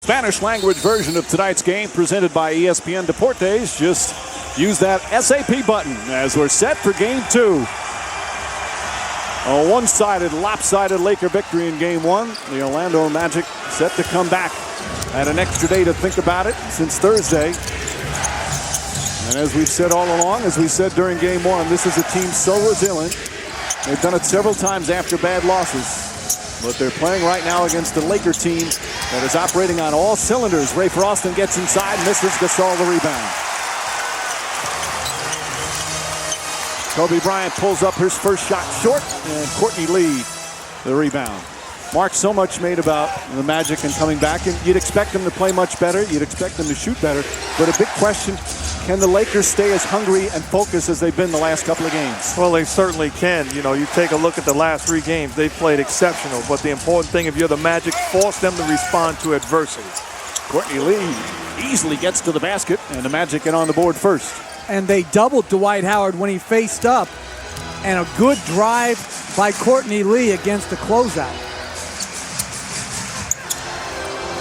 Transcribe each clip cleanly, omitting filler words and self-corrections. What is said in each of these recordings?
Spanish language version of tonight's game presented by ESPN Deportes. Just use that SAP button as we're set for game two. A one-sided, lopsided Laker victory in game one. The Orlando Magic set to come back. Had an extra day to think about it since Thursday. And as we've said all along, as we said during game one, this is a team so resilient. They've done it several times after bad losses. But they're playing right now against a Laker team that is operating on all cylinders. Ray Froston gets inside, misses. Gasol the rebound. Kobe Bryant pulls up his first shot short, and Courtney Lee the rebound. Mark, so much made about the Magic and coming back, and you'd expect them to play much better. You'd expect them to shoot better. But a big question, can the Lakers stay as hungry and focused as they've been the last couple of games? Well, they certainly can. You know, you take a look at the last 3 games, they've played exceptional. But the important thing, if you're the Magic, force them to respond to adversity. Courtney Lee easily gets to the basket, and the Magic get on the board first. And they doubled Dwight Howard when he faced up. And a good drive by Courtney Lee against the closeout.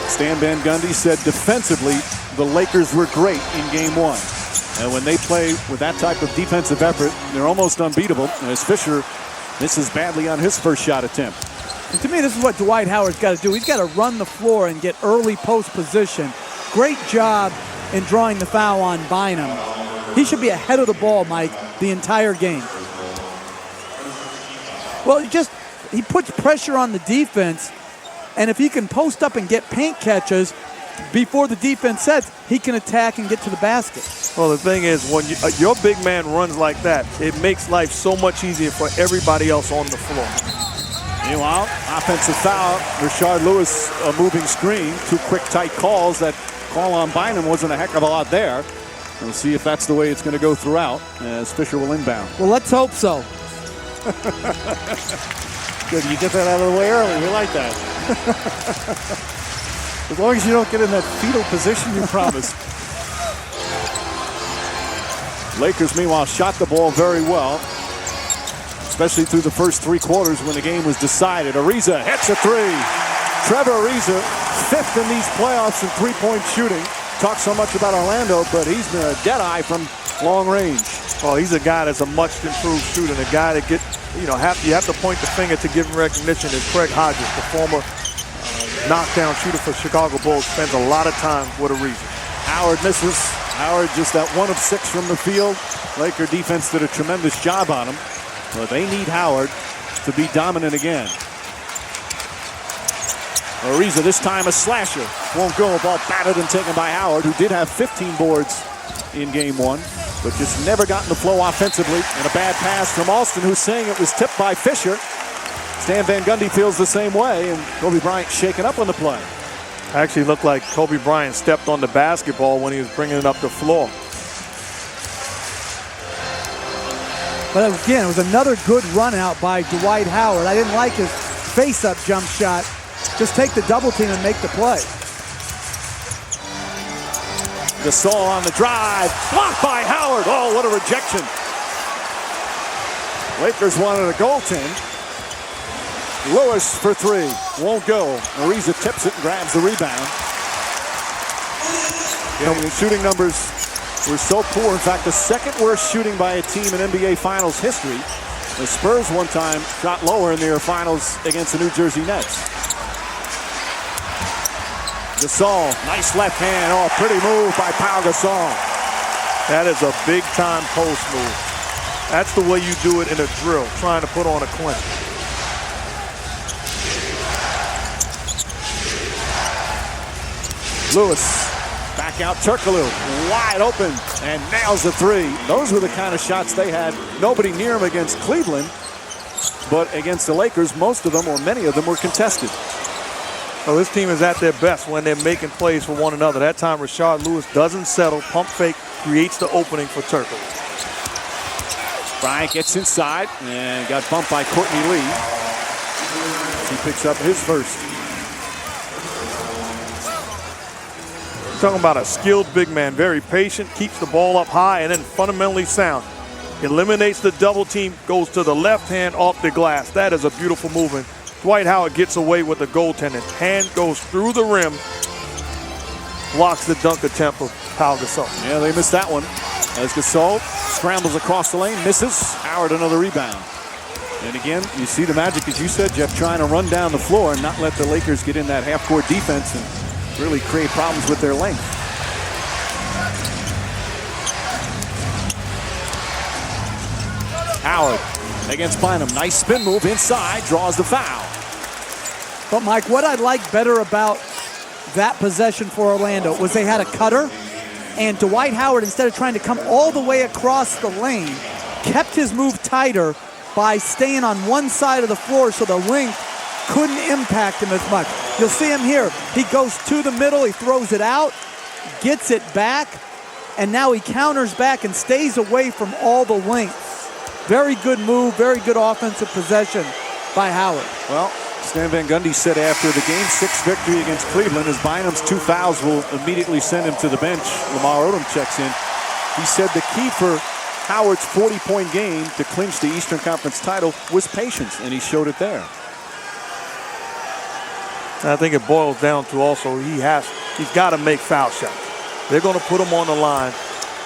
Stan Van Gundy said defensively, the Lakers were great in game one. And when they play with that type of defensive effort, they're almost unbeatable. As Fisher misses badly on his first shot attempt. And to me, this is what Dwight Howard's got to do. He's got to run the floor and get early post position. Great job in drawing the foul on Bynum. He should be ahead of the ball, Mike, the entire game. Well, he puts pressure on the defense, and if he can post up and get paint catches before the defense sets, he can attack and get to the basket. Well, the thing is, when your big man runs like that, it makes life so much easier for everybody else on the floor. Meanwhile, offensive foul, Rashard Lewis, a moving screen, 2 quick, tight calls. That call on Bynum wasn't a heck of a lot there. We'll see if that's the way it's going to go throughout as Fisher will inbound. Well, let's hope so. Good, you get that out of the way early. We like that. As long as you don't get in that fetal position you promised. Lakers, meanwhile, shot the ball very well, especially through the first 3 quarters when the game was decided. Ariza hits a 3. Trevor Ariza, 5th in these playoffs in three-point shooting. Talk so much about Orlando, but he's been a dead-eye from long range. Oh, he's a guy that's a much improved shooter, and a guy that you have to point the finger to give him recognition. Is Craig Hodges, the former knockdown shooter for Chicago Bulls, spends a lot of time with Ariza. Howard misses. Howard just that 1 of 6 from the field. Laker defense did a tremendous job on him, but they need Howard to be dominant again. Ariza this time a slasher. Won't go. Ball batted and taken by Howard, who did have 15 boards in game one, but just never gotten the flow offensively. And a bad pass from Alston, who's saying it was tipped by Fisher. Stan Van Gundy feels the same way, and Kobe Bryant shaken up on the play. Actually looked like Kobe Bryant stepped on the basketball when he was bringing it up the floor. But again, it was another good run out by Dwight Howard. I didn't like his face-up jump shot. Just take the double team and make the play. Gasol on the drive, blocked by Howard. Oh, what a rejection. Lakers wanted a goaltend. Lewis for 3, won't go. Ariza tips it and grabs the rebound. The shooting numbers were so poor. In fact, the second worst shooting by a team in NBA Finals history. The Spurs one time shot lower in their finals against the New Jersey Nets. Gasol, nice left hand. Oh, pretty move by Pau Gasol. That is a big-time post move. That's the way you do it in a drill, trying to put on a clinic. Lewis, back out, Turkoglu, wide open, and nails the 3. Those were the kind of shots they had. Nobody near him against Cleveland, but against the Lakers, most of them, or many of them, were contested. Well, this team is at their best when they're making plays for one another. That time, Rashard Lewis doesn't settle. Pump fake creates the opening for Turkoglu. Bryant gets inside and got bumped by Courtney Lee. He picks up his first. Talking about a skilled big man, very patient, keeps the ball up high, and then fundamentally sound. Eliminates the double team, goes to the left hand off the glass. That is a beautiful movement. Dwight Howard gets away with the goaltending. Hand goes through the rim, blocks the dunk attempt of Pau Gasol. Yeah, they missed that one. As Gasol scrambles across the lane, misses. Howard another rebound. And again, you see the Magic, as you said, Jeff, trying to run down the floor and not let the Lakers get in that half-court defense and really create problems with their length. Howard against Bynum. Nice spin move inside, draws the foul. But, Mike, what I like better about that possession for Orlando was they had a cutter, and Dwight Howard, instead of trying to come all the way across the lane, kept his move tighter by staying on one side of the floor so the length couldn't impact him as much. You'll see him here. He goes to the middle, he throws it out, gets it back, and now he counters back and stays away from all the length. Very good move, very good offensive possession by Howard. Well, Stan Van Gundy said after the Game 6 victory against Cleveland, as Bynum's 2 fouls will immediately send him to the bench. Lamar Odom checks in. He said the key for Howard's 40-point game to clinch the Eastern Conference title was patience, and he showed it there. I think it boils down to also he's got to make foul shots. They're going to put him on the line.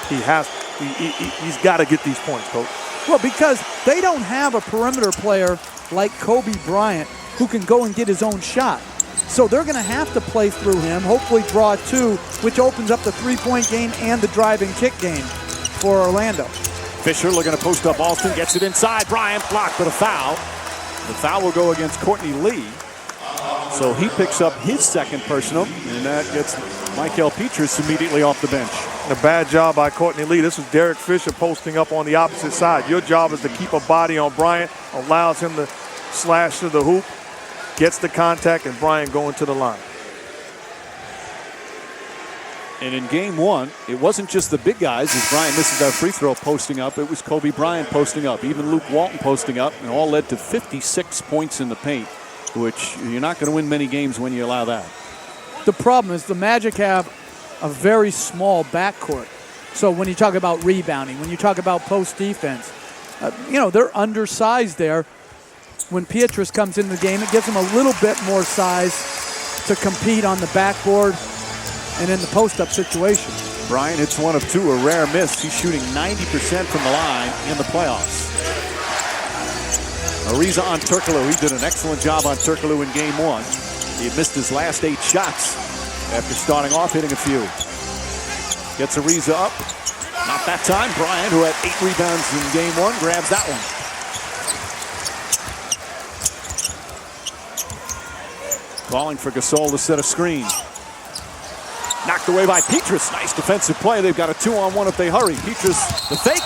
He's got to get these points, Coach. Well, because they don't have a perimeter player like Kobe Bryant who can go and get his own shot. So they're going to have to play through him, hopefully draw 2, which opens up the 3-point game and the drive and kick game for Orlando. Fisher looking to post up Alston, gets it inside. Bryant blocked, but a foul. The foul will go against Courtney Lee. So he picks up his second personal, and that gets Michael Petrus immediately off the bench. A bad job by Courtney Lee. This is Derek Fisher posting up on the opposite side. Your job is to keep a body on Bryant, allows him to slash to the hoop, gets the contact, and Bryant going to the line. And in game 1, it wasn't just the big guys, as Bryant misses that free throw posting up. It was Kobe Bryant posting up, even Luke Walton posting up, and all led to 56 points in the paint, which you're not going to win many games when you allow that. The problem is the Magic have a very small backcourt. So when you talk about rebounding, when you talk about post defense, they're undersized there. When Petrus comes into the game, it gives them a little bit more size to compete on the backboard and in the post-up situation. Bryant hits 1 of 2, a rare miss. He's shooting 90% from the line in the playoffs. Ariza on Turkoglu. He did an excellent job on Turkoglu in game 1. He had missed his last 8 shots after starting off hitting a few. Gets Ariza up. Not that time. Bryant, who had 8 rebounds in game 1, grabs that one. Calling for Gasol to set a screen. Knocked away by Petrus. Nice defensive play. They've got a 2-on-1 if they hurry. Petrus, the fake.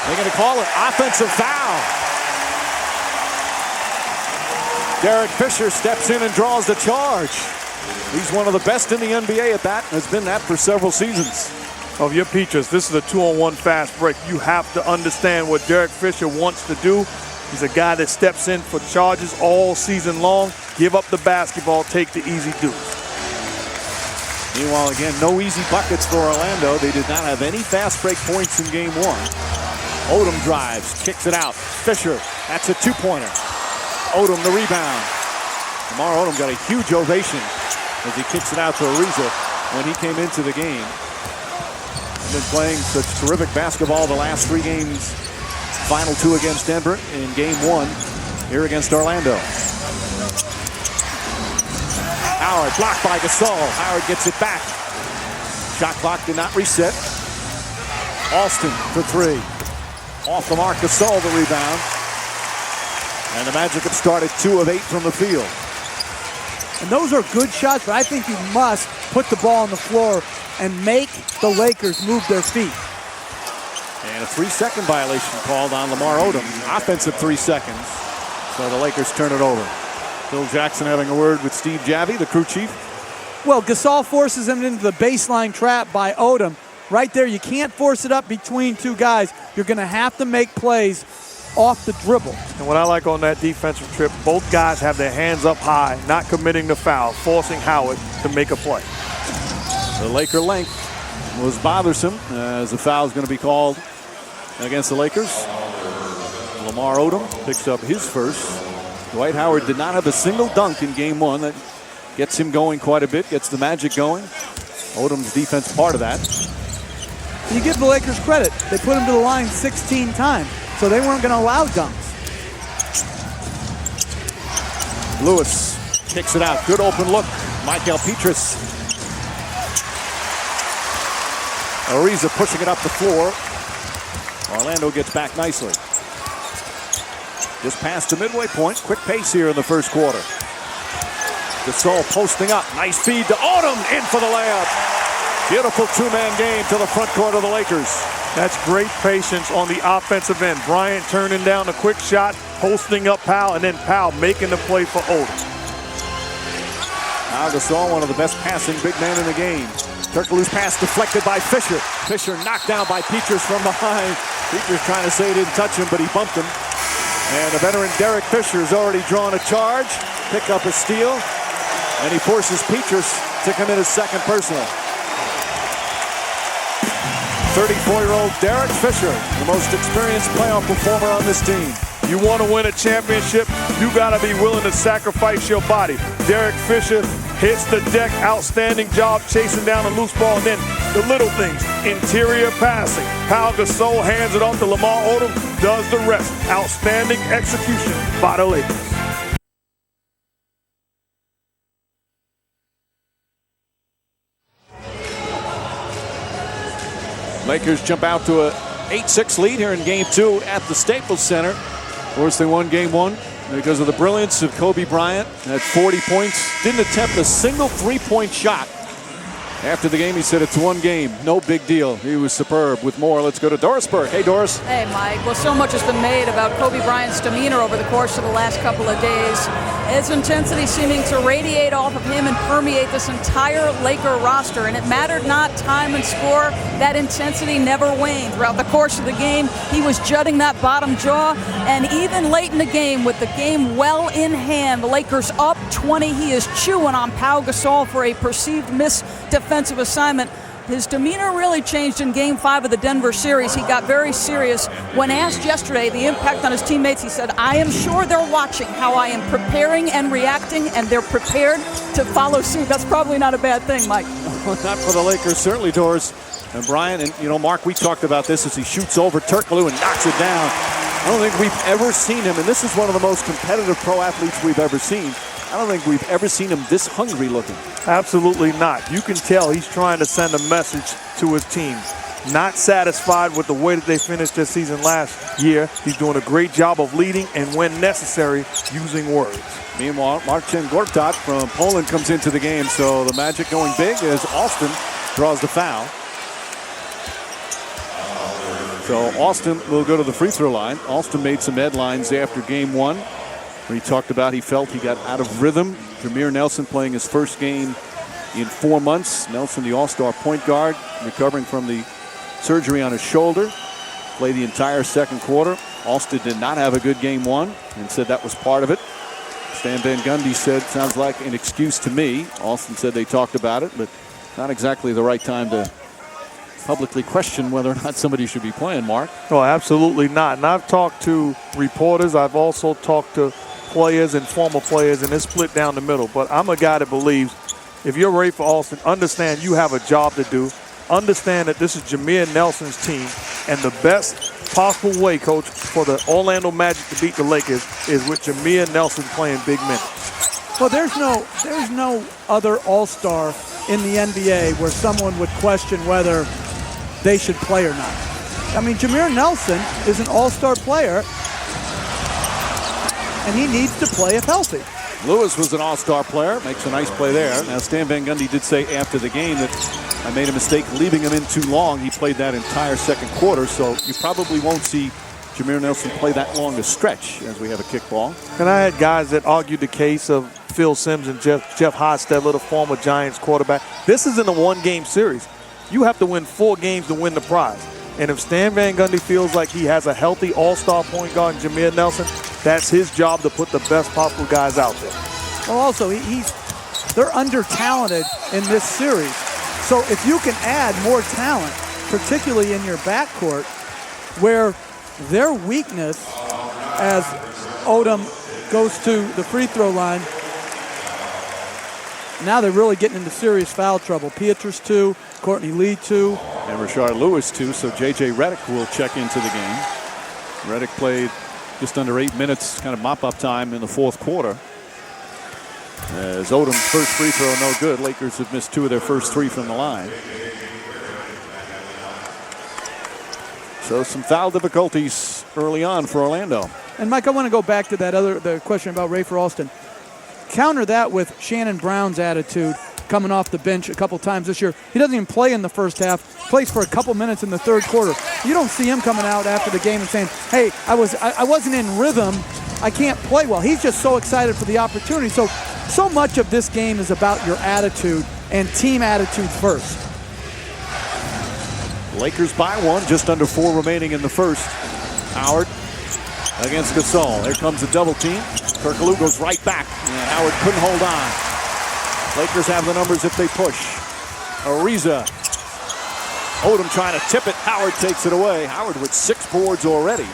They're going to call it offensive foul. Derek Fisher steps in and draws the charge. He's one of the best in the NBA at that, and has been that for several seasons. Oh, if you're Petrus, this is a 2-on-1 fast break. You have to understand what Derek Fisher wants to do. He's a guy that steps in for charges all season long. Give up the basketball, take the easy deuce. Meanwhile, again, no easy buckets for Orlando. They did not have any fast break points in game 1. Odom drives, kicks it out. Fisher, that's a 2-pointer. Odom the rebound. Lamar Odom got a huge ovation as he kicks it out to Ariza when he came into the game. He's been playing such terrific basketball the last 3 games. Final 2 against Denver, and in game 1 here against Orlando. Howard blocked by Gasol. Howard gets it back. Shot clock did not reset. Alston for 3. Off the mark, Gasol the rebound. And the Magic have started 2 of 8 from the field. And those are good shots, but I think you must put the ball on the floor and make the Lakers move their feet. And a 3-second violation called on Lamar Odom. Offensive 3 seconds. So the Lakers turn it over. Phil Jackson having a word with Steve Javie, the crew chief. Well, Gasol forces him into the baseline trap by Odom. Right there, you can't force it up between 2 guys. You're going to have to make plays off the dribble. And what I like on that defensive trip, both guys have their hands up high, not committing the foul, forcing Howard to make a play. The Laker length was bothersome as the foul is going to be called against the Lakers. Lamar Odom picks up his first. Dwight Howard did not have a single dunk in game 1. That gets him going quite a bit, gets the Magic going. Odom's defense part of that. You give the Lakers credit. They put him to the line 16 times, so they weren't going to allow dunks. Lewis kicks it out. Good open look. Michael Petrus. Ariza pushing it up the floor. Orlando gets back nicely. Just past the midway point. Quick pace here in the first quarter. Gasol posting up. Nice feed to Odom. In for the layup. Beautiful two-man game to the front court of the Lakers. That's great patience on the offensive end. Bryant turning down a quick shot, posting up Powell, and then Powell making the play for Odom. Now Gasol, one of the best passing big men in the game. Turkoglu's pass deflected by Fisher. Fisher knocked down by Petrus from behind. Petrus trying to say he didn't touch him, but he bumped him. And the veteran Derek Fisher has already drawn a charge, pick up a steal, and he forces Petrus to commit his second personal. 34-year-old Derek Fisher, the most experienced playoff performer on this team. You want to win a championship, you got to be willing to sacrifice your body. Derek Fisher hits the deck, outstanding job chasing down a loose ball, and then the little things, interior passing. Pau Gasol hands it off to Lamar Odom, does the rest. Outstanding execution by the Lakers. Lakers jump out to a 8-6 lead here in Game 2 at the Staples Center. Of course, they won Game 1 because of the brilliance of Kobe Bryant. Had 40 points, didn't attempt a single three-point shot. After the game, he said it's one game, no big deal. He was superb. With more, let's go to Doris Burke. Hey, Doris. Hey, Mike. Well, so much has been made about Kobe Bryant's demeanor over the course of the last couple of days. His intensity seeming to radiate off of him and permeate this entire Laker roster. And it mattered not time and score. That intensity never waned. Throughout the course of the game, he was jutting that bottom jaw. And even late in the game, with the game well in hand, the Lakers up 20. He is chewing on Pau Gasol for a perceived defensive assignment. His demeanor really changed in Game 5 of the Denver series. He got very serious. When asked yesterday the impact on his teammates, he said, I am sure they're watching how I am preparing and reacting, and they're prepared to follow suit. That's probably not a bad thing, Mike. Not for the Lakers, certainly, Doris. And Bryant, and Mark, we talked about this as he shoots over Turkoglu and knocks it down. I don't think we've ever seen him, and this is one of the most competitive pro athletes we've ever seen. I don't think we've ever seen him this hungry looking. Absolutely not. You can tell he's trying to send a message to his team. Not satisfied with the way that they finished their season last year. He's doing a great job of leading and, when necessary, using words. Meanwhile, Marcin Gortat from Poland comes into the game, so the Magic going big as Austin draws the foul. So Austin will go to the free throw line. Austin made some headlines after Game 1. Where he talked about he felt he got out of rhythm. Jameer Nelson playing his first game in 4 months. Nelson, the all-star point guard, recovering from the surgery on his shoulder. Played the entire second quarter. Austin did not have a good Game 1 and said that was part of it. Stan Van Gundy said, sounds like an excuse to me. Austin said they talked about it, but not exactly the right time to publicly question whether or not somebody should be playing, Mark. Oh, absolutely not. And I've talked to reporters. I've also talked to players and former players, and it's split down the middle. But I'm a guy that believes if you're ready for Austin, understand you have a job to do. Understand that this is Jameer Nelson's team, and the best possible way, Coach, for the Orlando Magic to beat the Lakers is with Jameer Nelson playing big minutes. Well, there's no other all-star in the NBA where someone would question whether they should play or not. I mean, Jameer Nelson is an all-star player, and he needs to play if healthy. Lewis was an all-star player, makes a nice play there. Now, Stan Van Gundy did say after the game that I made a mistake leaving him in too long. He played that entire second quarter, so you probably won't see Jameer Nelson play that long a stretch as we have a kickball. And I had guys that argued the case of Phil Simms and Jeff Hostetler, the former Giants quarterback. This isn't a one-game series. You have to win 4 games to win the prize. And if Stan Van Gundy feels like he has a healthy all-star point guard in Jameer Nelson, that's his job to put the best possible guys out there. Well, also, they're under-talented in this series. So if you can add more talent, particularly in your backcourt, where their weakness, as Odom goes to the free throw line, Now they're really getting into serious foul trouble. Pietrus 2, Courtney Lee 2. And Rashard Lewis 2, so J.J. Redick will check into the game. Redick played just under 8 minutes, kind of mop-up time in the fourth quarter. As Odom's first free throw, no good. Lakers have missed 2 of their first 3 from the line. So some foul difficulties early on for Orlando. And Mike, I want to go back to the question about Rafer Alston. Counter that with Shannon Brown's attitude coming off the bench a couple times this year. He doesn't even play in the first half, plays for a couple minutes in the third quarter. You don't see him coming out after the game and saying, hey, I wasn't in rhythm, I can't play well. He's just so excited for the opportunity. So much of this game is about your attitude and team attitude first. Lakers by 1, just under 4 remaining in the first. Howard against Gasol. There comes a double team. Kirkaloo goes right back, and Howard couldn't hold on. Lakers have the numbers if they push. Ariza. Odom trying to tip it. Howard takes it away. Howard with 6 boards already.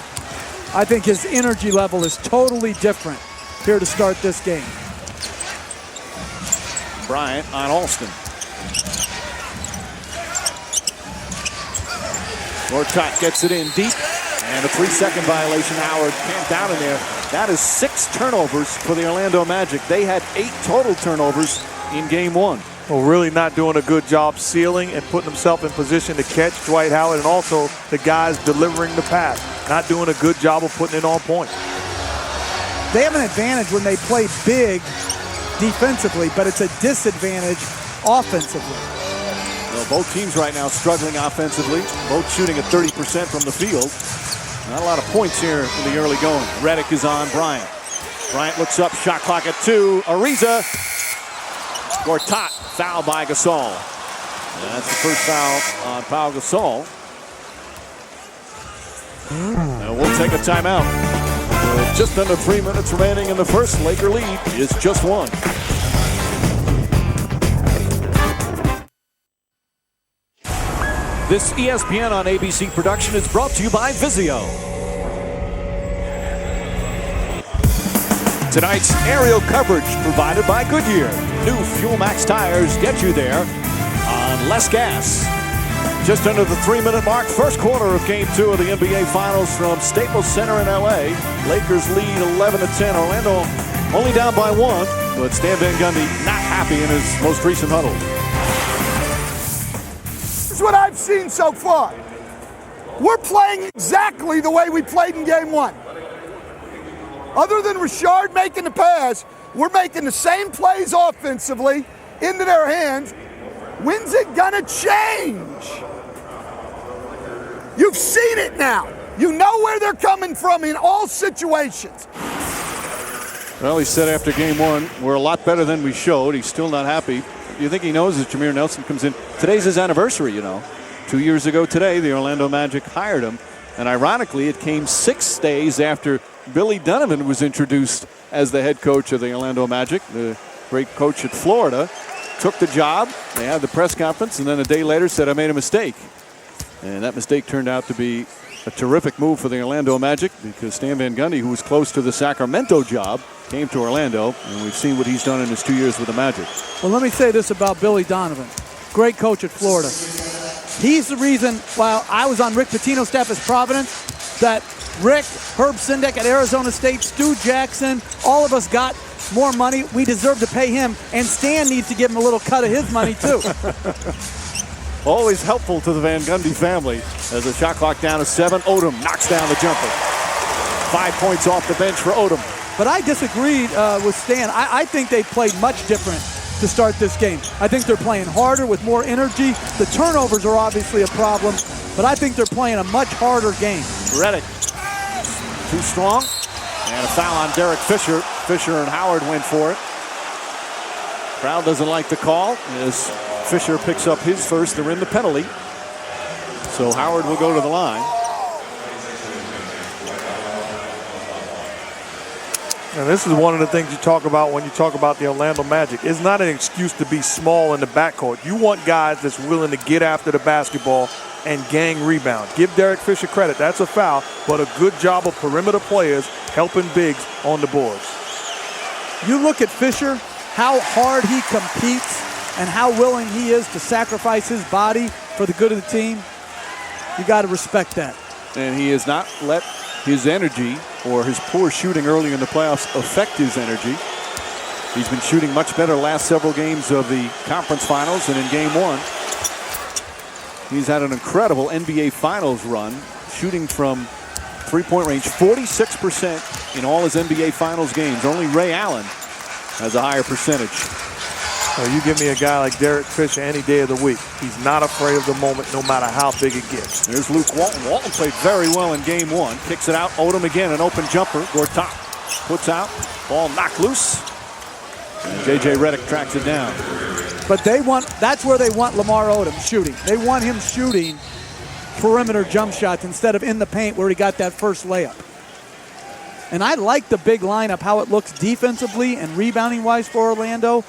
I think his energy level is totally different here to start this game. Bryant on Alston. Norcott gets it in deep. And a 3-second violation. Howard camped down in there. That is 6 turnovers for the Orlando Magic. They had 8 total turnovers in game 1. Well, really not doing a good job sealing and putting himself in position to catch Dwight Howard, and also the guys delivering the pass. Not doing a good job of putting it on point. They have an advantage when they play big defensively, but it's a disadvantage offensively. Well, both teams right now struggling offensively, both shooting at 30% from the field. Not a lot of points here in the early going. Redick is on Bryant. Bryant looks up, shot clock at 2. Ariza. Gortat, foul by Gasol. And that's the first foul on Pau Gasol. And we'll take a timeout. With just under 3 minutes remaining in the first, Laker lead is just 1. This ESPN on ABC production is brought to you by Vizio. Tonight's aerial coverage provided by Goodyear. New Fuel Max tires get you there on less gas. Just under the 3-minute mark, first quarter of Game 2 of the NBA Finals from Staples Center in LA. Lakers lead 11-10. Orlando only down by 1, but Stan Van Gundy not happy in his most recent huddle. What I've seen so far. We're playing exactly the way we played in game 1. Other than Rashard making the pass, we're making the same plays offensively into their hands. When's it gonna change? You've seen it now. You know where they're coming from in all situations. Well, he said after game 1, we're a lot better than we showed. He's still not happy. Do you think he knows that Jameer Nelson comes in? Today's his anniversary, you know. 2 years ago today, the Orlando Magic hired him. And ironically, it came 6 days after Billy Donovan was introduced as the head coach of the Orlando Magic, the great coach at Florida. Took the job. They had the press conference, and then a day later said, I made a mistake. And that mistake turned out to be a terrific move for the Orlando Magic, because Stan Van Gundy, who was close to the Sacramento job, came to Orlando, and we've seen what he's done in his 2 years with the Magic. Well, let me say this about Billy Donovan. Great coach at Florida. He's the reason, while I was on Rick Pitino's staff at Providence, that Rick, Herb Sendek at Arizona State, Stu Jackson, all of us got more money. We deserve to pay him, and Stan needs to give him a little cut of his money, too. Always helpful to the Van Gundy family. As the shot clock down to 7, Odom knocks down the jumper. 5 points off the bench for Odom. But I disagreed with Stan. I think they played much different to start this game. I think they're playing harder with more energy. The turnovers are obviously a problem, but I think they're playing a much harder game. Redick, too strong. And a foul on Derek Fisher. Fisher and Howard went for it. Crowd doesn't like the call as Fisher picks up his first. They're in the penalty. So Howard will go to the line. And this is one of the things you talk about when you talk about the Orlando Magic. It's not an excuse to be small in the backcourt. You want guys that's willing to get after the basketball and gang rebound. Give Derek Fisher credit. That's a foul, but a good job of perimeter players helping bigs on the boards. You look at Fisher, how hard he competes and how willing he is to sacrifice his body for the good of the team, you got to respect that. And he has not let his energy or his poor shooting early in the playoffs affect his energy. He's been shooting much better last several games of the conference finals, and in game one, he's had an incredible NBA Finals run, shooting from three-point range 46% in all his NBA Finals games. Only Ray Allen has a higher percentage. Well, you give me a guy like Derek Fisher any day of the week. He's not afraid of the moment, no matter how big it gets. There's Luke Walton. Walton played very well in game one. Kicks it out. Odom again, an open jumper. Gortat puts out. Ball knocked loose. And J.J. Redick tracks it down. But that's where they want Lamar Odom shooting. They want him shooting perimeter jump shots instead of in the paint where he got that first layup. And I like the big lineup, how it looks defensively and rebounding-wise for Orlando.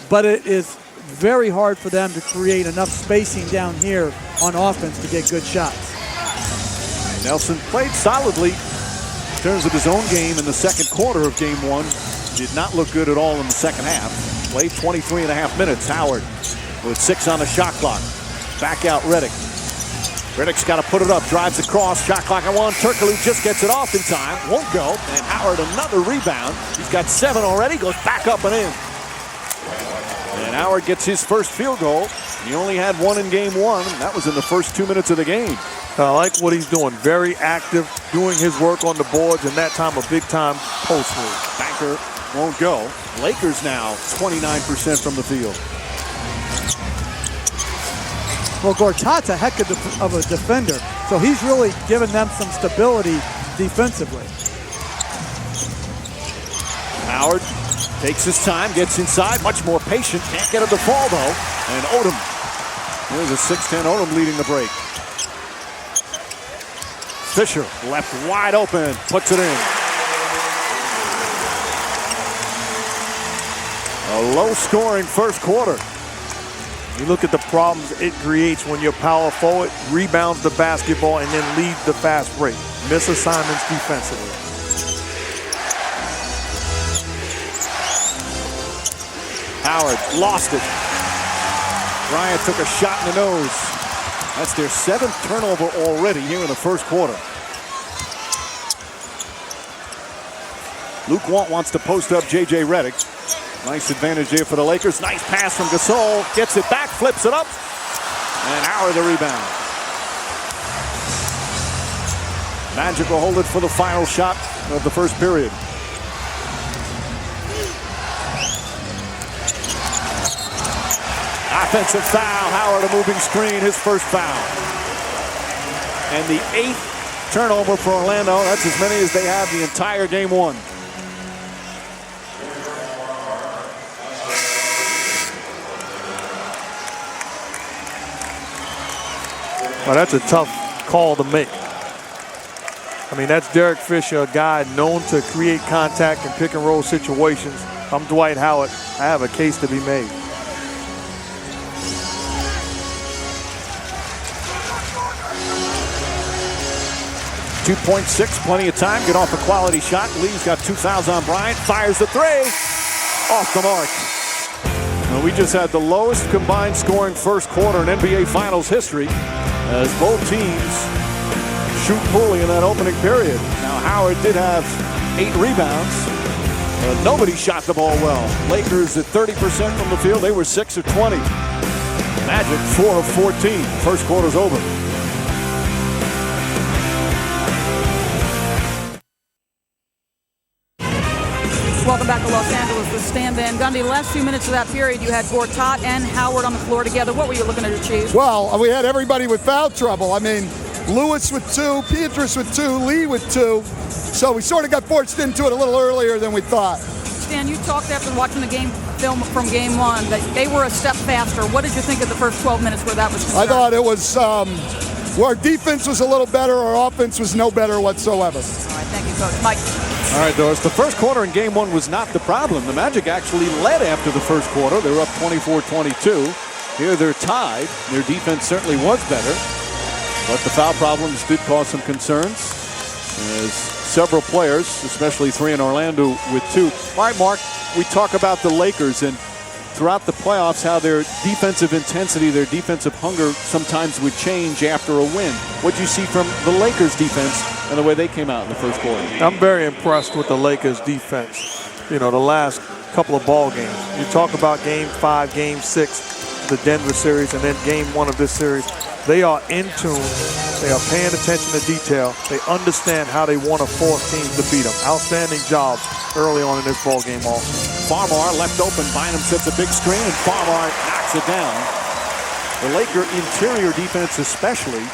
But it is very hard for them to create enough spacing down here on offense to get good shots. Nelson played solidly in terms of his own game in the second quarter of game one. Did not look good at all in the second half. Played 23 and a half minutes. Howard with 6 on the shot clock. Back out Redick. Redick's got to put it up. Drives across. Shot clock at 1. Turkoglu just gets it off in time. Won't go. And Howard another rebound. He's got 7 already. Goes back up and in. And Howard gets his first field goal. He only had 1 in game one. That was in the first 2 minutes of the game. I like what he's doing. Very active, doing his work on the boards, and that time a big-time post move. Banker won't go. Lakers now 29% from the field. Well, Gortat's a heck of a defender, so he's really given them some stability defensively. Howard takes his time, gets inside, much more patient. Can't get him to fall, though. And Odom. There's a 6'10 Odom leading the break. Fisher left wide open, puts it in. A low-scoring first quarter. You look at the problems it creates when your power forward rebounds the basketball and then leads the fast break. Miss assignments defensively. Howard lost it. Bryant took a shot in the nose. That's their 7th turnover already here in the first quarter. Luke Walton wants to post up J.J. Redick. Nice advantage there for the Lakers. Nice pass from Gasol. Gets it back, flips it up. And Howard the rebound. Magic will hold it for the final shot of the first period. Offensive foul. Howard a moving screen, his first foul. And the 8th turnover for Orlando. That's as many as they have the entire game one. Well, that's a tough call to make. I mean, that's Derek Fisher, a guy known to create contact in pick and roll situations. If I'm Dwight Howard, I have a case to be made. .6, plenty of time. Get off a quality shot. Lee's got 2 fouls on Bryant. Fires the 3. Off the mark. And we just had the lowest combined scoring first quarter in NBA Finals history as both teams shoot poorly in that opening period. Now Howard did have 8 rebounds. But nobody shot the ball well. Lakers at 30% from the field. They were 6 of 20. Magic 4 of 14. First quarter's over. Welcome back to Los Angeles with Stan Van Gundy. The last few minutes of that period, you had Gortat and Howard on the floor together. What were you looking to achieve? Well, we had everybody with foul trouble. I mean, Lewis with 2, Pietrus with 2, Lee with 2. So we sort of got forced into it a little earlier than we thought. Stan, you talked after watching the game film from game one that they were a step faster. What did you think of the first 12 minutes where that was concerned? I thought it was, our defense was a little better, our offense was no better whatsoever. All right, thank you, Coach. Mike. All right, Doris, the first quarter in game one was not the problem. The Magic actually led after the first quarter. They were up 24-22. Here they're tied. Their defense certainly was better, but the foul problems did cause some concerns as several players, especially 3 in Orlando with 2. All right, Mark, we talk about the Lakers and throughout the playoffs how their defensive intensity, their defensive hunger sometimes would change after a win. What do you see from the Lakers defense and the way they came out in the first quarter? I'm very impressed with the Lakers defense. You know, the last couple of ball games. You talk about game 5, game 6, the Denver series, and then game 1 of this series. They are in tune. They are paying attention to detail. They understand how they want to force teams to beat them. Outstanding job early on in this ball game also. Farmar left open. Bynum sets a big screen, and Farmar knocks it down. The Laker interior defense especially,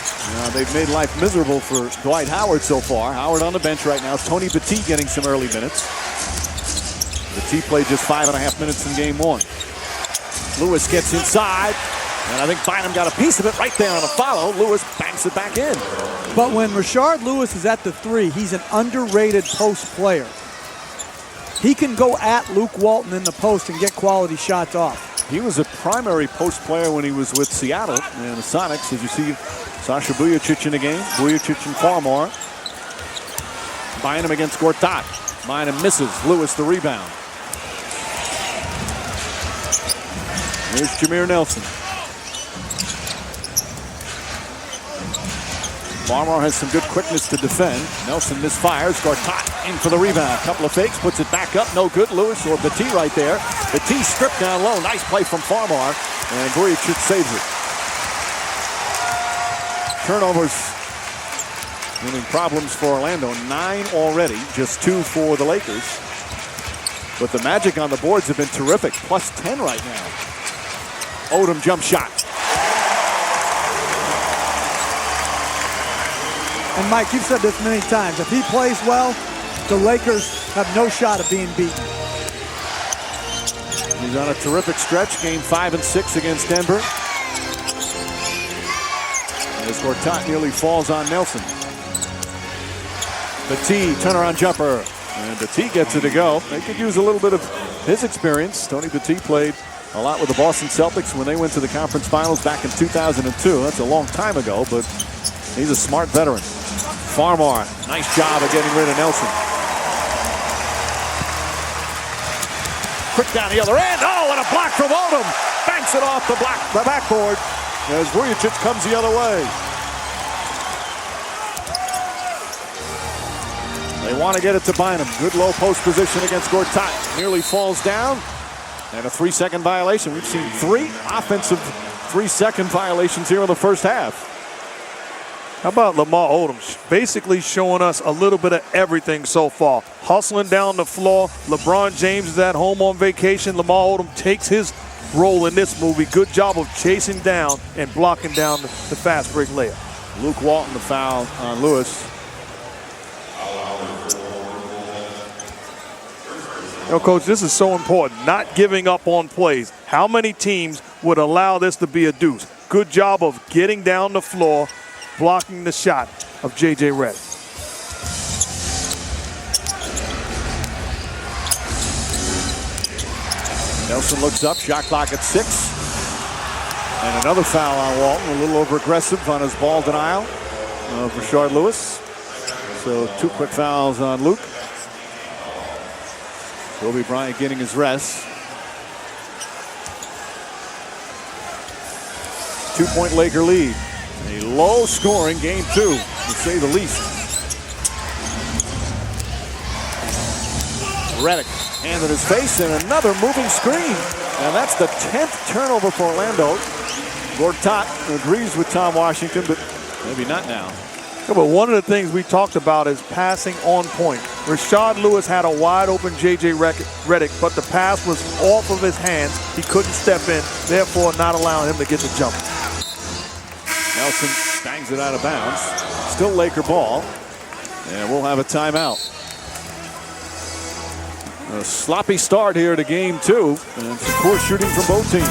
they've made life miserable for Dwight Howard so far. Howard on the bench right now. Tony Petit getting some early minutes. Petit played just 5.5 minutes in game 1. Lewis gets inside. And I think Bynum got a piece of it right there on a follow. Lewis banks it back in. But when Rashard Lewis is at the 3, he's an underrated post player. He can go at Luke Walton in the post and get quality shots off. He was a primary post player when he was with Seattle and the Sonics. As you see, Sasha Vujacic in the game. Vujacic and Farmar. Bynum against Gortat. Bynum misses. Lewis the rebound. Here's Jameer Nelson. Farmar has some good quickness to defend. Nelson misfires. Gortat in for the rebound. Couple of fakes, puts it back up. No good. Lewis or Petit right there. Petit stripped down low. Nice play from Farmar. And Vujacic saves it. Turnovers. Meaning problems for Orlando. 9 already. Just 2 for the Lakers. But the Magic on the boards have been terrific. Plus 10 right now. Odom jump shot. And Mike, you've said this many times. If he plays well, the Lakers have no shot of being beaten. He's on a terrific stretch. Game 5 and 6 against Denver. As Gortat nearly falls on Nelson. Petit, turnaround jumper. And Petit gets it to go. They could use a little bit of his experience. Tony Petit played a lot with the Boston Celtics when they went to the conference finals back in 2002. That's a long time ago, but he's a smart veteran. Farmar, nice job of getting rid of Nelson. Quick down the other end. Oh, and a block from Odom. Banks it off the backboard as Vujacic comes the other way. They want to get it to Bynum. Good low post position against Gortat. Nearly falls down. And a 3-second violation. We've seen 3 offensive 3-second violations here in the first half. How about Lamar Odom basically showing us a little bit of everything so far. Hustling down the floor. LeBron James is at home on vacation. Lamar Odom takes his role in this movie. Good job of chasing down and blocking down the fast break layup. Luke Walton the foul on Lewis. You know, Coach, this is so important. Not giving up on plays. How many teams would allow this to be a deuce? Good job of getting down the floor, blocking the shot of J.J. Redick. Nelson looks up, shot clock at 6. And another foul on Walton, a little over-aggressive on his ball denial of Rashard Lewis. So 2 quick fouls on Luke. Kobe Bryant getting his rest. 2-point Laker lead. A low-scoring game 2, to say the least. Redick handed his face and another moving screen. And that's the 10th turnover for Orlando. Gortat agrees with Tom Washington, but maybe not now. Yeah, but one of the things we talked about is passing on point. Rashard Lewis had a wide-open J.J. Redick, but the pass was off of his hands. He couldn't step in, therefore not allowing him to get the jump. Nelson bangs it out of bounds. Still Laker ball. And we'll have a timeout. A sloppy start here to game 2. And some poor shooting from both teams.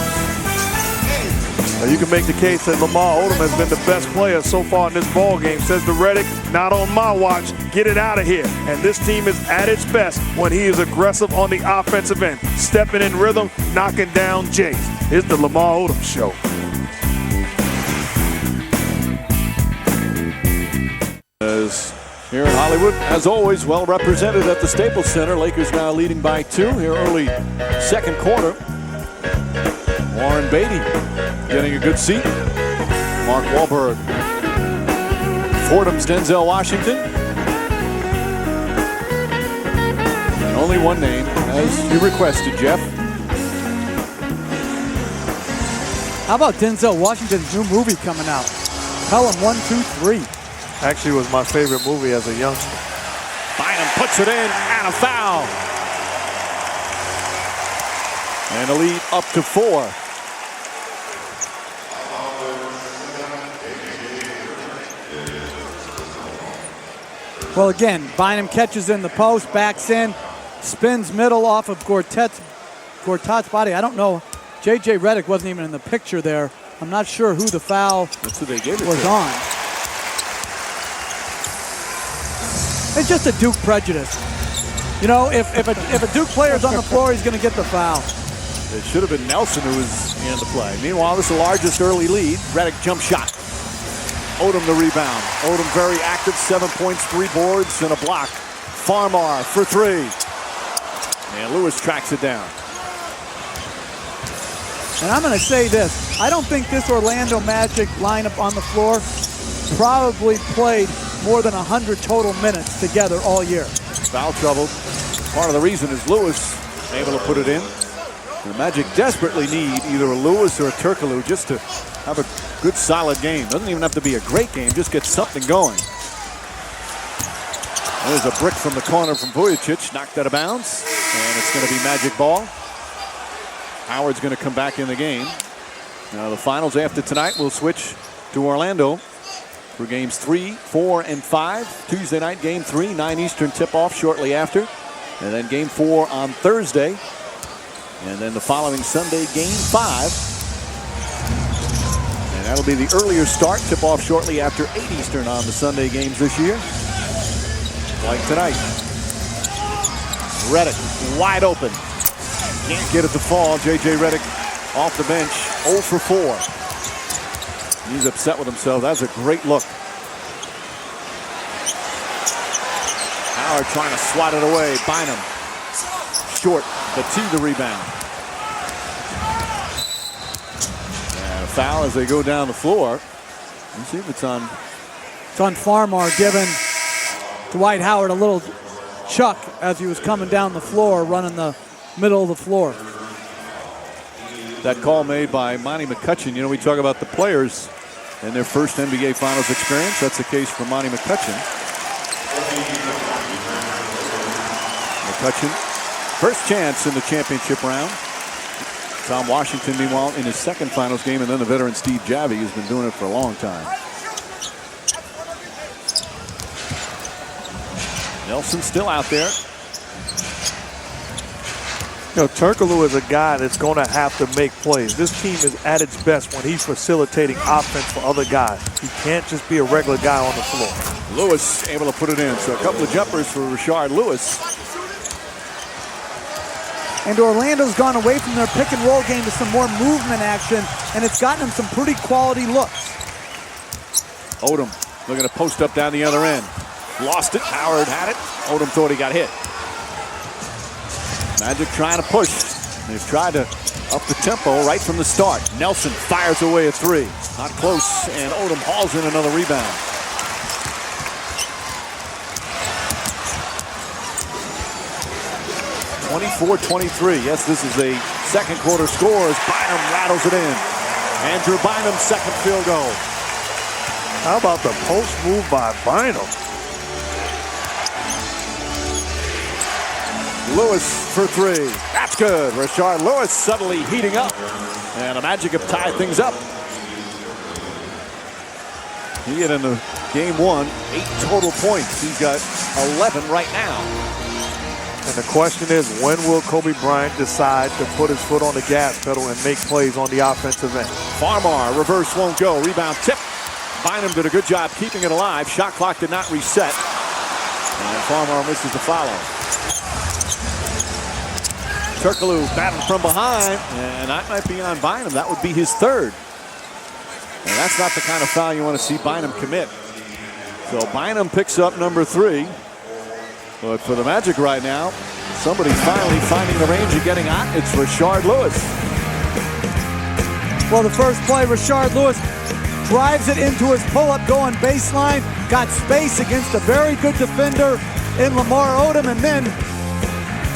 Now you can make the case that Lamar Odom has been the best player so far in this ball game. Says the Redick, not on my watch. Get it out of here. And this team is at its best when he is aggressive on the offensive end. Stepping in rhythm, knocking down Jays. Here's the Lamar Odom Show. As here in Hollywood. As always, well represented at the Staples Center. Lakers now leading by 2 here early second quarter. Warren Beatty getting a good seat. Mark Wahlberg. Fordham's Denzel Washington. Only one name, as you requested, Jeff. How about Denzel Washington's new movie coming out? Pelham 1, 2, 3. Actually, was my favorite movie as a youngster. Bynum puts it in and a foul. And a lead up to 4. Well, again, Bynum catches in the post, backs in, spins middle off of Gortat's body. I don't know. J.J. Redick wasn't even in the picture there. I'm not sure who the foul That's who they gave it was to. on. It's just a Duke prejudice. You know, if a Duke player's on the floor, he's going to get the foul. It should have been Nelson who was in the play. Meanwhile, this is the largest early lead. Redick jump shot. Odom the rebound. Odom very active, 7 points, 3 boards, and a block. Farmar for 3. And Lewis tracks it down. And I'm going to say this. I don't think this Orlando Magic lineup on the floor probably played more than 100 total minutes together all year. Foul trouble. Part of the reason is Lewis able to put it in. The Magic desperately need either a Lewis or a Turkoglu just to have a good, solid game. Doesn't even have to be a great game, just get something going. There's a brick from the corner from Vujicic, knocked out of bounds, and it's going to be Magic ball. Howard's going to come back in the game. Now the finals after tonight will switch to Orlando for games 3, 4, and 5. Tuesday night, game 3, 9 Eastern tip-off shortly after. And then game 4 on Thursday. And then the following Sunday, game 5. And that'll be the earlier start, tip-off shortly after 8 Eastern on the Sunday games this year. Like tonight. Redick wide open. Can't get it to fall. J.J. Redick off the bench, 0 for 4. He's upset with himself. That's a great look. Howard trying to swat it away. Bynum short, but to the rebound. And a foul as they go down the floor. Let's see if it's on. It's on Farmar giving Dwight Howard a little chuck as he was coming down the floor, running the middle of the floor. That call made by Monty McCutcheon. You know, we talk about the players and their first NBA Finals experience. That's the case for Monty McCutcheon. McCutcheon, first chance in the championship round. Tom Washington, meanwhile, in his second Finals game, and then the veteran Steve Javie, who's been doing it for a long time. Nelson still out there. You know, Turkoglu is a guy that's going to have to make plays. This team is at its best when he's facilitating offense for other guys. He can't just be a regular guy on the floor. Lewis able to put it in. So a couple of jumpers for Rashard Lewis. And Orlando's gone away from their pick and roll game to some more movement action, and it's gotten them some pretty quality looks. Odom looking to post up down the other end. Lost it. Howard had it. Odom thought he got hit. Magic trying to push. They've tried to up the tempo right from the start. Nelson fires away a 3. Not close, and Odom hauls in another rebound. (24-23). Yes, this is a second quarter score as Bynum rattles it in. Andrew Bynum's second field goal. How about the post move by Bynum? Lewis for 3. That's good. Rashard Lewis suddenly heating up. And the Magic have tied things up. He had in the game 1, 8 total points. He's got 11 right now. And the question is, when will Kobe Bryant decide to put his foot on the gas pedal and make plays on the offensive end? Farmar, reverse won't go. Rebound tip. Bynum did a good job keeping it alive. Shot clock did not reset. And Farmar misses the follow. Turkoglu batting from behind, and that might be on Bynum. That would be his 3rd. And that's not the kind of foul you want to see Bynum commit. So Bynum picks up number 3. But for the Magic right now, somebody's finally finding the range and getting hot. It's Rashard Lewis. Well, the first play, Rashard Lewis drives it into his pull-up going baseline. Got space against a very good defender in Lamar Odom. And then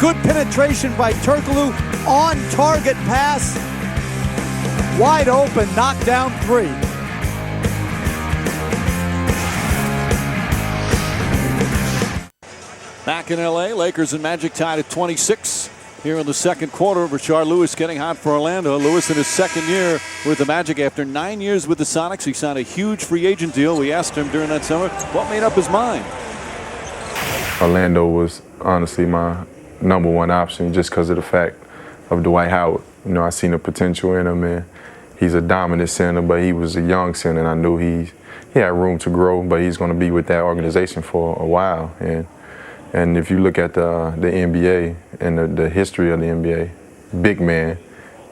good penetration by Turkoglu. On target pass. Wide open, knocked down 3. Back in LA, Lakers and Magic tied at 26 here in the second quarter. Rashard Lewis getting hot for Orlando. Lewis in his second year with the Magic after 9 years with the Sonics. He signed a huge free agent deal. We asked him during that summer what made up his mind. Orlando was honestly my number one option just because of the fact of Dwight Howard. You know, I seen the potential in him, and he's a dominant center, but he was a young center, and I knew he had room to grow, but he's going to be with that organization for a while. And if you look at the NBA and the history of the NBA, big man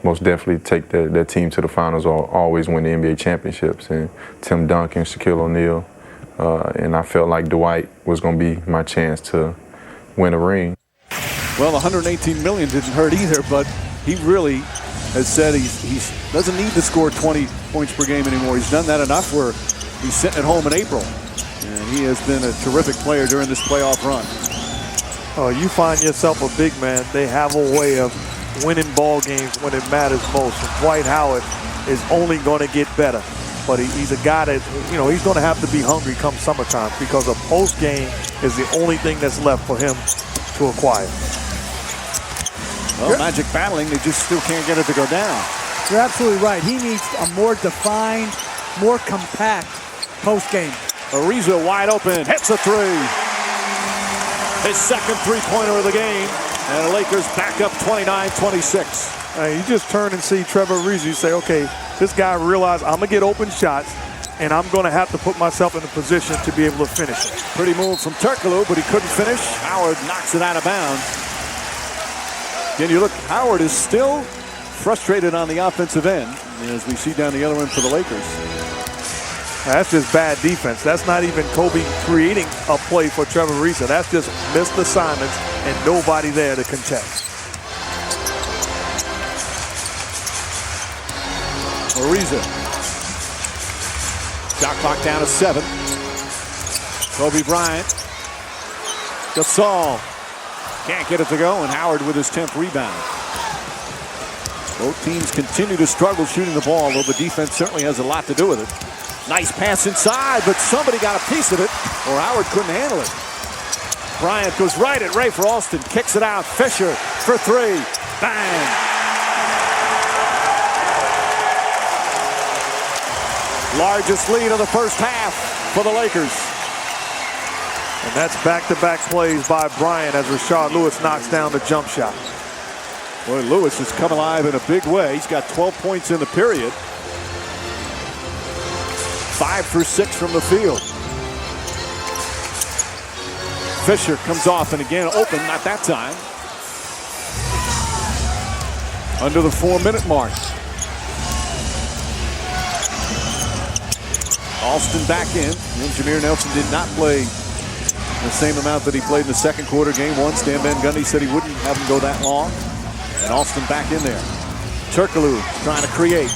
most definitely take their team to the finals or always win the NBA championships. And Tim Duncan, Shaquille O'Neal, and I felt like Dwight was going to be my chance to win a ring. Well, $118 million didn't hurt either, but he really has said he doesn't need to score 20 points per game anymore. He's done that enough where he's sitting at home in April. And he has been a terrific player during this playoff run. Oh, you find yourself a big man, they have a way of winning ball games when it matters most. And Dwight Howard is only going to get better. But he's a guy that, you know, he's going to have to be hungry come summertime because a post game is the only thing that's left for him to acquire. Well, Magic battling, they just still can't get it to go down. You're absolutely right. He needs a more defined, more compact post game. Ariza wide open, hits a 3. His second three-pointer of the game, and the Lakers back up 29-26. You just turn and see Trevor Ariza. You say, okay, this guy realized I'm going to get open shots, and I'm going to have to put myself in a position to be able to finish it. Pretty move from Turkoglu, but he couldn't finish. Howard knocks it out of bounds. Again, you look, Howard is still frustrated on the offensive end, as we see down the other end for the Lakers. That's just bad defense. That's not even Kobe creating a play for Trevor Ariza. That's just missed assignments and nobody there to contest. Ariza. Shot clock down to 7. Kobe Bryant. Gasol. Can't get it to go, and Howard with his 10th rebound. Both teams continue to struggle shooting the ball, though the defense certainly has a lot to do with it. Nice pass inside, but somebody got a piece of it, or Howard couldn't handle it. Bryant goes right at Ray for Alston, kicks it out. Fisher for 3. Bang! Largest lead of the first half for the Lakers. And that's back-to-back plays by Bryant as Rashard Lewis knocks down the jump shot. Boy, Lewis has come alive in a big way. He's got 12 points in the period. 5 for 6 from the field. Fisher comes off and again open, not that time. Under the 4-minute mark. Alston back in. And Jameer Nelson did not play the same amount that he played in the second quarter. Game 1, Stan Van Gundy said he wouldn't have him go that long. And Alston back in there. Turkoglu trying to create.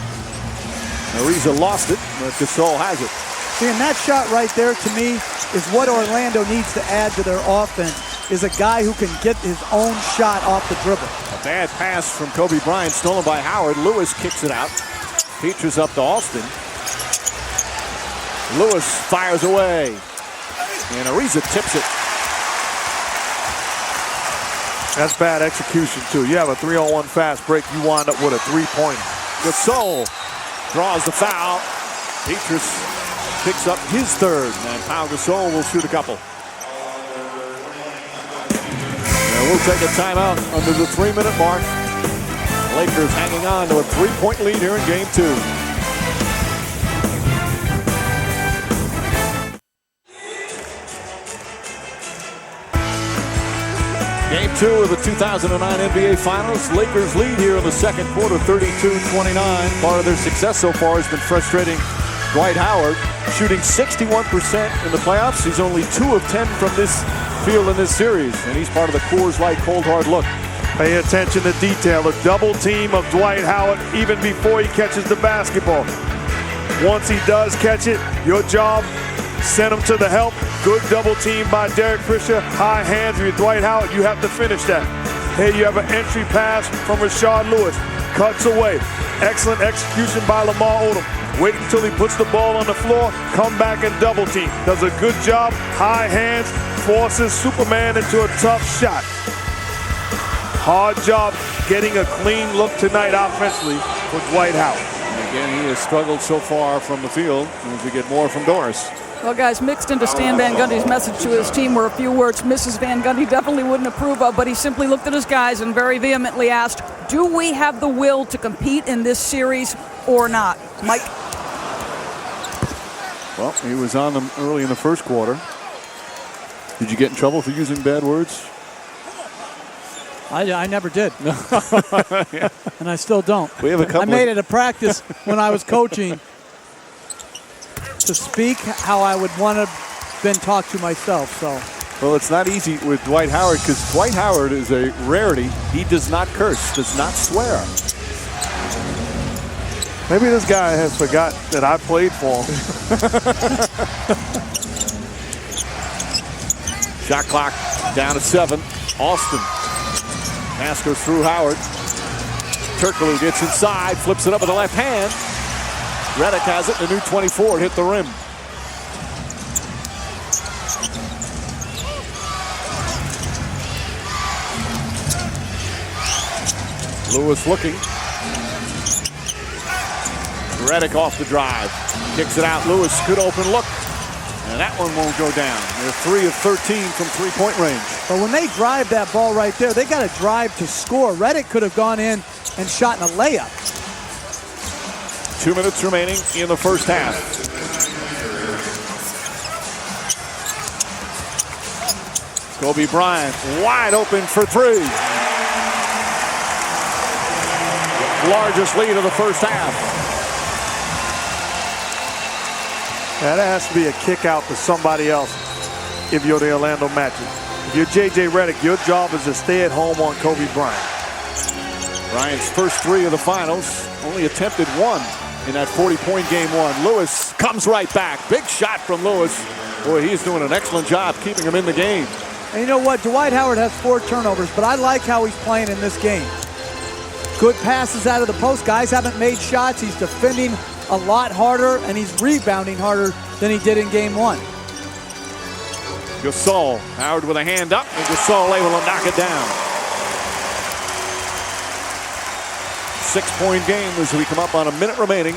Ariza lost it, but Gasol has it. See, and that shot right there to me is what Orlando needs to add to their offense, is a guy who can get his own shot off the dribble. A bad pass from Kobe Bryant, stolen by Howard. Lewis kicks it out. Features up to Alston. Lewis fires away. And Ariza tips it. That's bad execution, too. You have a 3-on-1 fast break, you wind up with a 3-pointer. Gasol draws the foul. Petrus picks up his 3rd, and Pau Gasol will shoot a couple. And we'll take a timeout under the 3-minute mark. Lakers hanging on to a 3-point lead here in Game 2. Game 2 of the 2009 NBA Finals. Lakers lead here in the second quarter, 32-29. Part of their success so far has been frustrating Dwight Howard shooting 61% in the playoffs. He's only 2 of 10 from this field in this series, and he's part of the Coors Light cold hard look. Pay attention to detail. A double team of Dwight Howard even before he catches the basketball. Once he does catch it, your job, send him to the help. Good double team by Derek Fisher. High hands with Dwight Howard. You have to finish that. Here you have an entry pass from Rashard Lewis. Cuts away. Excellent execution by Lamar Odom. Wait until he puts the ball on the floor. Come back and double team. Does a good job. High hands. Forces Superman into a tough shot. Hard job getting a clean look tonight offensively for Dwight Howard. And again, he has struggled so far from the field as we get more from Doris. Well, guys, mixed into Stan Van Gundy's message to his team were a few words Mrs. Van Gundy definitely wouldn't approve of, but he simply looked at his guys and very vehemently asked, do we have the will to compete in this series or not? Mike? Well, he was on them early in the first quarter. Did you get in trouble for using bad words? I never did. Yeah. And I still don't. We have a couple I made it a practice when I was coaching to speak how I would want to been talked to myself. So. Well, it's not easy with Dwight Howard because Dwight Howard is a rarity. He does not curse, does not swear. Maybe this guy has forgot that I played for him. Shot clock down to 7. Austin. Pass goes through Howard. Turkoglu gets inside, flips it up with the left hand. Redick has it, the new 24, hit the rim. Lewis looking. Redick off the drive. Kicks it out. Lewis, good open look. And that one won't go down. They're 3 of 13 from three-point range. But when they drive that ball right there, they got to drive to score. Redick could have gone in and shot in a layup. 2 minutes remaining in the first half. Kobe Bryant wide open for 3. Largest lead of the first half. That has to be a kick out to somebody else if you're the Orlando Magic. If you're J.J. Redick, your job is to stay at home on Kobe Bryant. Bryant's first 3 of the finals, only attempted 1 in that 40-point game 1. Lewis comes right back. Big shot from Lewis. Boy, he's doing an excellent job keeping him in the game. And you know what? Dwight Howard has 4 turnovers, but I like how he's playing in this game. Good passes out of the post. Guys haven't made shots. He's defending a lot harder, and he's rebounding harder than he did in game 1. Gasol, Howard with a hand up, and Gasol able to knock it down. 6-point game as we come up on a minute remaining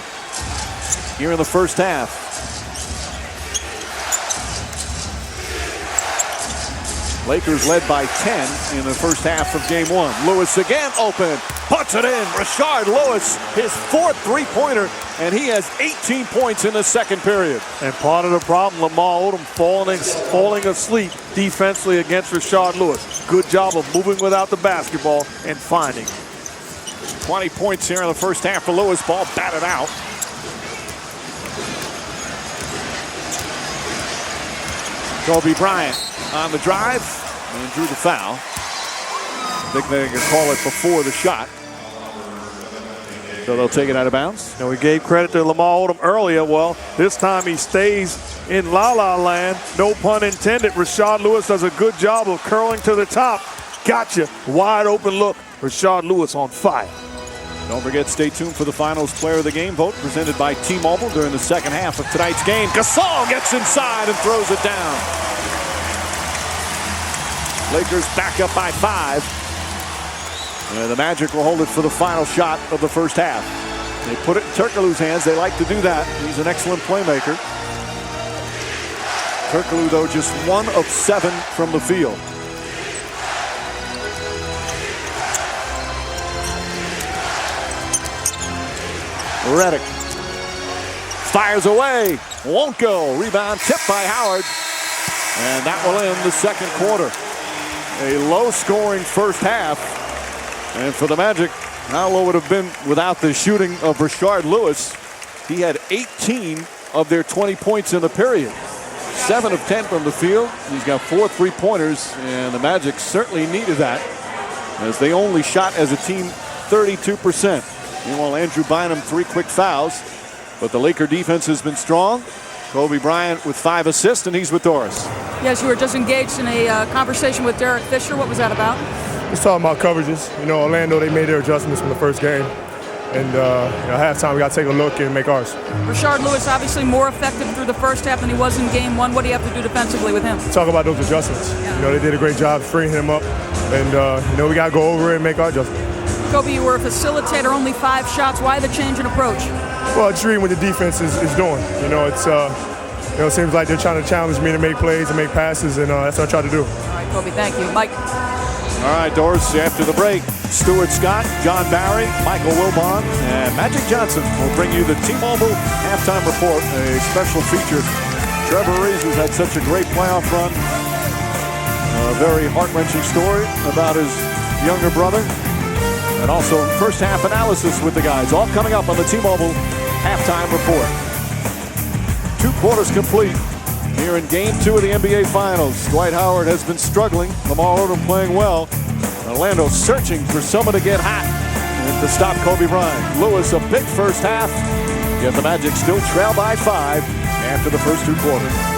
here in the first half. Lakers led by 10 in the first half of game 1. Lewis again open, puts it in. Rashard Lewis, his 4th three-pointer, and he has 18 points in the second period. And part of the problem, Lamar Odom falling asleep defensively against Rashard Lewis. Good job of moving without the basketball and finding. 20 points here in the first half for Lewis. Ball batted out. Kobe Bryant on the drive and drew the foul. I think they can call it before the shot. So they'll take it out of bounds. And we gave credit to Lamar Odom earlier. Well, this time he stays in la-la land. No pun intended. Rashard Lewis does a good job of curling to the top. Gotcha. Wide open look. Rashard Lewis on fire. Don't forget, stay tuned for the Finals Player of the Game vote presented by T-Mobile during the second half of tonight's game. Gasol gets inside and throws it down. Lakers back up by 5. And the Magic will hold it for the final shot of the first half. They put it in Turkoglu's hands. They like to do that. He's an excellent playmaker. Turkoglu, though, just 1 of 7 from the field. Redick fires away, won't go. Rebound tipped by Howard, and that will end the second quarter. A low-scoring first half, and for the Magic, how low would it have been without the shooting of Rashard Lewis? He had 18 of their 20 points in the period. 7 of 10 from the field. He's got 4 3-pointers, and the Magic certainly needed that, as they only shot as a team 32%. Meanwhile, Andrew Bynum 3 quick fouls, but the Laker defense has been strong. Kobe Bryant with 5 assists, and he's with Doris. Yes, you were just engaged in a conversation with Derek Fisher. What was that about? Just talking about coverages. You know, Orlando, they made their adjustments from the first game. And halftime, we got to take a look and make ours. Rashard Lewis obviously more effective through the first half than he was in game 1. What do you have to do defensively with him? Talk about those adjustments. Yeah. You know, they did a great job freeing him up. And, we got to go over it and make our adjustments. Kobe, you were a facilitator, only 5 shots. Why the change in approach? Well, just reading what the defense is doing. You know, it seems like they're trying to challenge me to make plays and make passes, and that's what I try to do. All right, Kobe, thank you. Mike. All right, Doris, after the break, Stuart Scott, John Barry, Michael Wilbon, and Magic Johnson will bring you the T-Mobile Halftime Report, a special feature. Trevor Reeves has had such a great playoff run. A very heart-wrenching story about his younger brother. And also first half analysis with the guys. All coming up on the T-Mobile Halftime Report. 2 quarters complete here in Game 2 of the NBA Finals. Dwight Howard has been struggling. Lamar Odom playing well. Orlando searching for someone to get hot and to stop Kobe Bryant. Lewis, a big first half. Yet the Magic still trail by 5 after the first 2 quarters.